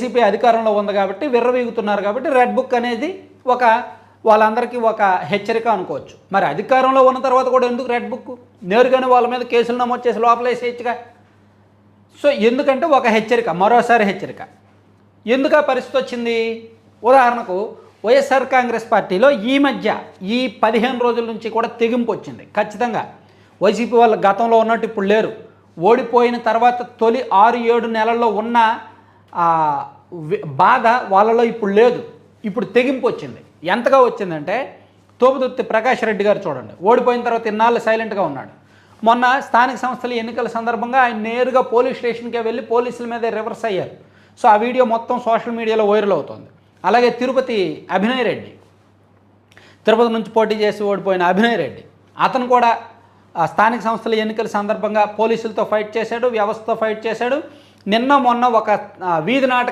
YCP అధికారంలో ఉంది కాబట్టి విర్రవీగుతున్నారు కాబట్టి రెడ్ బుక్ అనేది వాళ్ళందరికీ ఒక హెచ్చరిక అనుకోవచ్చు. మరి అధికారంలో ఉన్న తర్వాత కూడా ఎందుకు రెడ్ బుక్? నేరుగానే వాళ్ళ మీద కేసులు నమోదు చేసి లోపలేసేయచ్చుగా. సో ఎందుకంటే ఒక హెచ్చరిక, మరోసారి హెచ్చరిక. ఎందుకు ఆ పరిస్థితి వచ్చింది? ఉదాహరణకు వైఎస్ఆర్ కాంగ్రెస్ పార్టీలో ఈ మధ్య ఈ 15 రోజుల నుంచి కూడా తెగింపు వచ్చింది. ఖచ్చితంగా వైసీపీ వాళ్ళు గతంలో ఉన్నట్టు ఇప్పుడు లేరు. ఓడిపోయిన తర్వాత తొలి 6-7 నెలల్లో ఉన్న బాధ వాళ్ళలో ఇప్పుడు లేదు. ఇప్పుడు తెగింపు వచ్చింది. ఎంతగా వచ్చిందంటే తోపుదుర్తి ప్రకాష్ రెడ్డి గారు చూడండి, ఓడిపోయిన తర్వాత ఇన్నాళ్ళు సైలెంట్గా ఉన్నాడు. మొన్న స్థానిక సంస్థల ఎన్నికల సందర్భంగా ఆయన నేరుగా పోలీస్ స్టేషన్కే వెళ్ళి పోలీసుల మీద రివర్స్ అయ్యారు. సో ఆ వీడియో మొత్తం సోషల్ మీడియాలో వైరల్ అవుతుంది. అలాగే తిరుపతి అభినయ్ రెడ్డి, తిరుపతి నుంచి పోటీ చేసి ఓడిపోయిన అభినయ్ రెడ్డి, అతను కూడా స్థానిక సంస్థల ఎన్నికల సందర్భంగా పోలీసులతో ఫైట్ చేశాడు, వ్యవస్థతో ఫైట్ చేశాడు. నిన్న మొన్న ఒక వీధి నాటకం